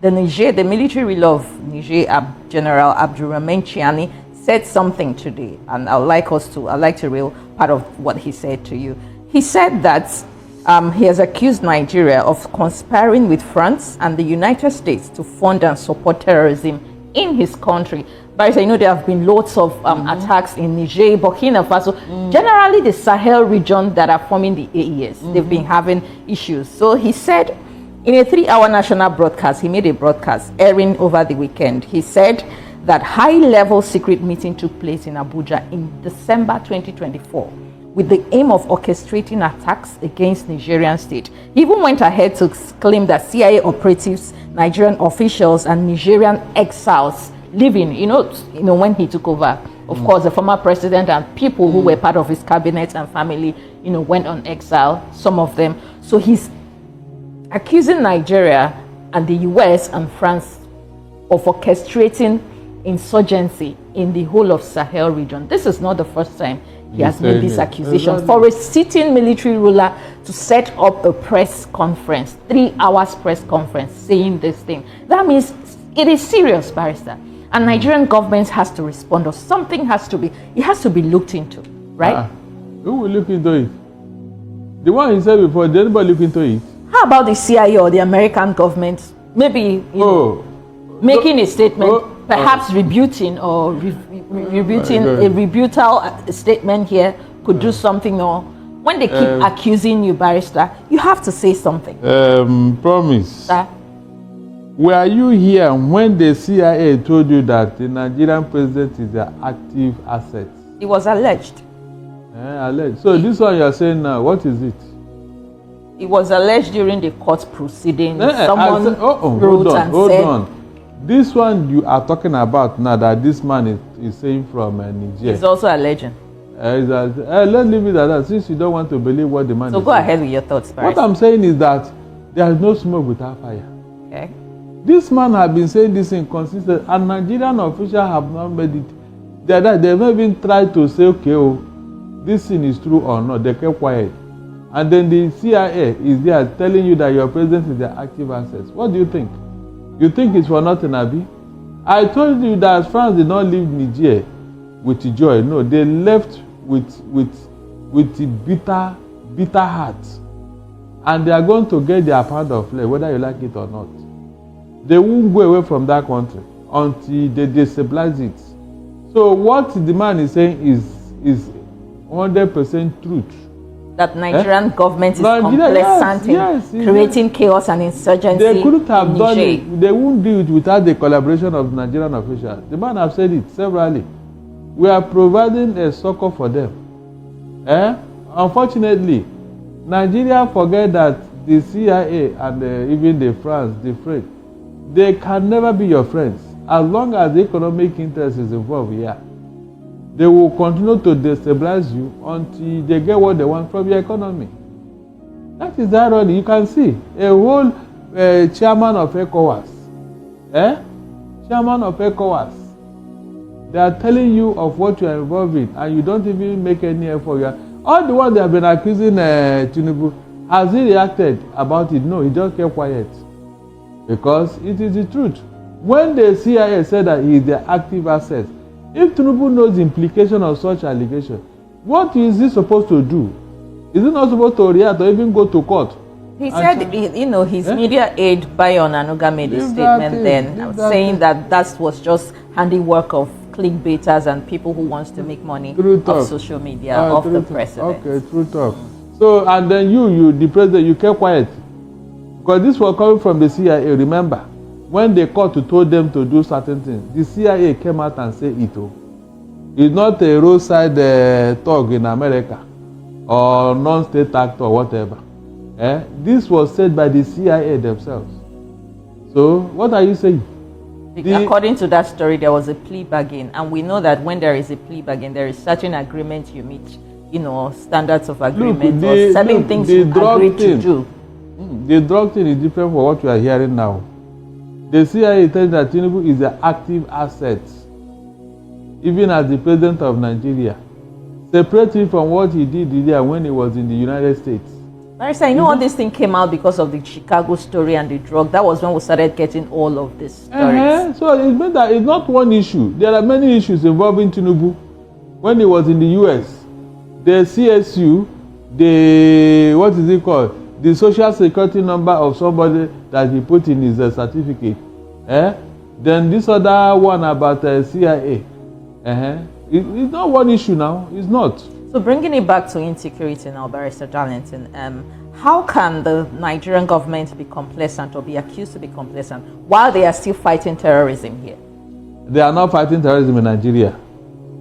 the military ruler of Niger, General Abdurrahman Chiani, said something today, and I'd like to read part of what he said to you. He said that he has accused Nigeria of conspiring with France and the United States to fund and support terrorism in his country. But there have been lots of attacks in Niger, Burkina Faso, generally the Sahel region that are forming the AES. They've been having issues. So he said, in a 3-hour national broadcast, he made a broadcast airing over the weekend. He said that high-level secret meeting took place in Abuja in December 2024 with the aim of orchestrating attacks against Nigerian state. He even went ahead to claim that CIA operatives, Nigerian officials, and Nigerian exiles living, when he took over, of course, the former president and people who were part of his cabinet and family, went on exile, some of them. So he's accusing Nigeria and the US and France of orchestrating insurgency in the whole of Sahel region. This is not the first time he has made this accusation. For a sitting military ruler to set up a press conference, 3 hours press conference, saying this thing, that means it is serious, barrister. And Nigerian government has to respond, or something has to be looked into, right? Who will look into it? The one he said before, did anybody look into it? How about the CIA or the American government? Maybe making a statement, perhaps rebuting or rebuting a rebuttal statement here could do something. Or when they keep accusing you, barrister, you have to say something. Promise. Were you here when the CIA told you that the Nigerian president is an active asset? It was alleged. Alleged. So this one you are saying now, what is it? It was alleged during the court proceedings. Someone wrote and said... Hold on. This one you are talking about now that this man is saying from Nigeria. He's also alleging. Let's leave it at that, since you don't want to believe what the man is saying. So go ahead with your thoughts, What I'm saying is that there is no smoke without fire. Okay. This man has been saying this inconsistent, and Nigerian officials have not made it. They've not even tried to say, okay, this thing is true or not. They kept quiet. And then the CIA is there telling you that your president is the active asset. What do you think? You think it's for nothing, Abi? I told you that France did not leave Niger with joy. No, they left with bitter heart. And they are going to get their pound of flesh, whether you like it or not. They won't go away from that country until they destabilize it. So what the man is saying is 100% truth. That Nigerian government is complacent in creating chaos and insurgency. They couldn't have done it. They wouldn't do it without the collaboration of Nigerian officials. The man has said it severally. We are providing a succor for them. Unfortunately, Nigeria forget that the CIA and even the France, the French, they can never be your friends as long as the economic interest is involved here. They will continue to destabilize you until they get what they want from your economy. That is irony. You can see a whole chairman of ECOWAS. Chairman of ECOWAS. They are telling you of what you are involved in, and you don't even make any effort. All the ones they have been accusing Tinubu, has he reacted about it? No, he just kept quiet. Because it is the truth. When the CIA said that he is the active asset, if Tinubu knows the implication of such allegation, what is he supposed to do? Is he not supposed to react or even go to court? He said, his media aide, Bayon Anuga, made a statement saying that was just handiwork of clickbaiters and people who wants to make money off social media, of the president. Okay, true talk. So, and then the president, you kept quiet. Because this was coming from the CIA, remember? When the court told them to do certain things, the CIA came out and said it. It's not a roadside talk in America or non-state actor or whatever. This was said by the CIA themselves. So, what are you saying? According to that story, there was a plea bargain. And we know that when there is a plea bargain, there is certain agreement you meet, standards of agreement or certain things you agree to do. The drug thing is different from what we are hearing now. The CIA tells that Tinubu is an active asset, even as the president of Nigeria, separately from what he did there when he was in the United States. Barrister, I know all this thing came out because of the Chicago story and the drug. That was when we started getting all of these stories. So it means that it's not one issue. There are many issues involving Tinubu. When he was in the US, the CSU, what is it called? The social security number of somebody that he put in his certificate. Then this other one about CIA. It's not one issue now. It's not. So bringing it back to insecurity now, Barrister Darlington, how can the Nigerian government be complacent or be accused to be complacent while they are still fighting terrorism here? They are not fighting terrorism in Nigeria.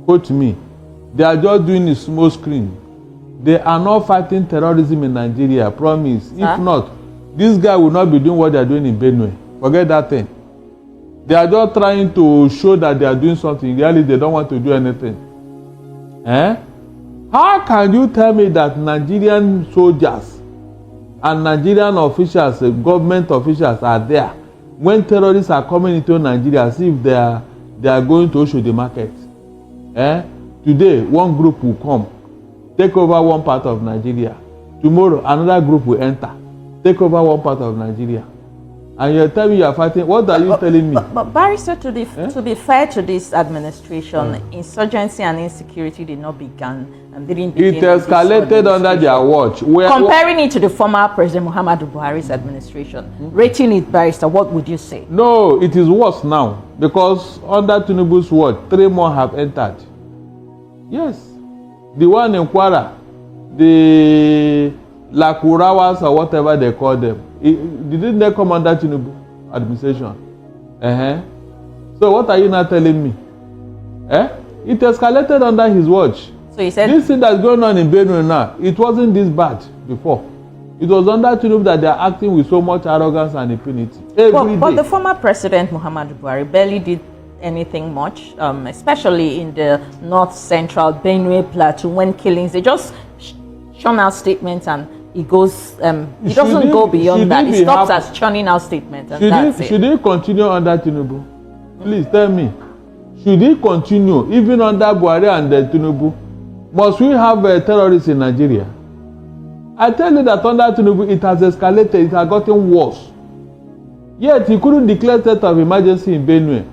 Quote me. They are just doing a small screen. They are not fighting terrorism in Nigeria, promise. If not, this guy will not be doing what they are doing in Benue. Forget that thing. They are just trying to show that they are doing something. Really, they don't want to do anything. How can you tell me that Nigerian soldiers and Nigerian officials, government officials are there when terrorists are coming into Nigeria as if they are going to show the market? Today, one group will come, take over one part of Nigeria. Tomorrow, another group will enter, take over one part of Nigeria. And you're telling me you're fighting. What are you telling me? But Barrister, to be fair to this administration, insurgency and insecurity did not begin and didn't begin. It escalated under their watch. Comparing it to the former President Muhammadu Buhari's administration, rating it, Barrister, what would you say? No, it is worse now because under Tinubu's watch, 3 more have entered. Yes, the one in Kwara, the Lakurawas or whatever they call them. Didn't they come under Tinubu administration? So what are you now telling me? It escalated under his watch. So he said this thing that's going on in Benue now, it wasn't this bad before. It was under Tinubu that they are acting with so much arrogance and impunity. But the former president Muhammadu Buhari barely did anything much, especially in the north central Benue Plateau when killings. They just shun out statements and he goes, he doesn't go beyond that. He stops at churning out statements and that's it. Should he continue under Tinubu? Please tell me. Should he continue even under Buhari and Tinubu? Must we have terrorists in Nigeria? I tell you that under Tinubu it has escalated, it has gotten worse. Yet he couldn't declare state of emergency in Benue.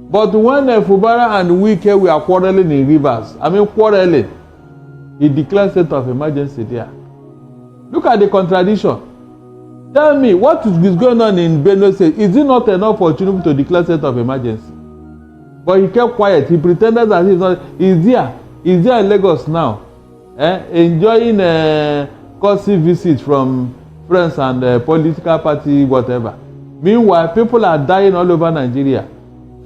But when Fubara and Wike were quarreling in rivers, he declared state of emergency there. Look at the contradiction. Tell me, what is going on in Benue State? Is it not enough for Tinubu to declare state of emergency? But he kept quiet. He pretended that he's not. He's there in Lagos now, enjoying courtesy visits from friends and political party, whatever. Meanwhile, people are dying all over Nigeria.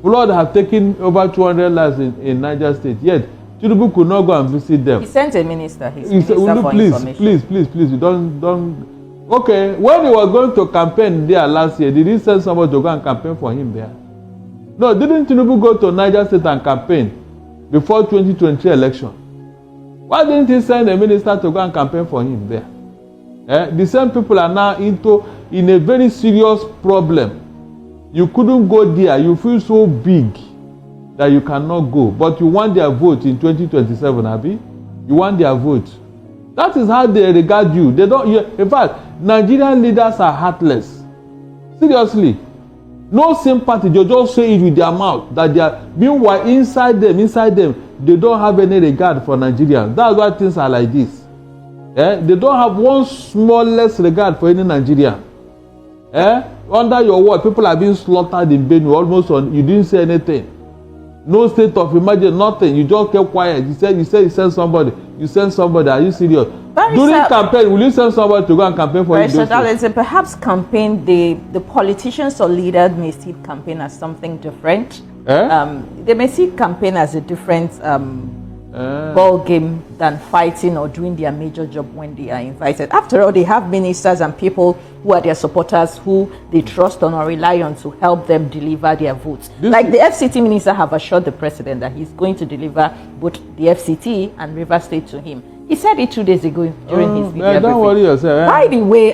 Flood have taken over 200 lives in Niger State. Yet, Tinubu could not go and visit them. He sent a minister. Please, you don't. Okay, when he was going to campaign there last year, did he send somebody to go and campaign for him there? No, didn't Tinubu go to Niger State and campaign before 2023 election? Why didn't he send a minister to go and campaign for him there? The same people are now in a very serious problem. You couldn't go there. You feel so big that you cannot go, but you want their vote in 2027, Abi. You want their vote. That is how they regard you. They don't. In fact, Nigerian leaders are heartless. Seriously, no sympathy. They just say it with their mouth that they are. Meanwhile, inside them, they don't have any regard for Nigerians. That's why things are like this. They don't have one smallest regard for any Nigerian. Under your watch, people are being slaughtered in Benue. Almost you didn't say anything. No state of emergency, nothing. You just kept quiet. You send somebody. You send somebody. Are you serious? During campaign, will you send somebody to go and campaign for you? Perhaps campaign, the politicians or leaders may see campaign as something different. They may see campaign as a different ball game than fighting or doing their major job when they are invited. After all, they have ministers and people who are their supporters who they trust on or rely on to help them deliver their votes. The FCT minister have assured the president that he's going to deliver both the FCT and Rivers State to him. He said it 2 days ago during his media briefing. Don't worry yourself. By the way,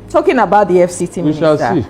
talking about the FCT minister,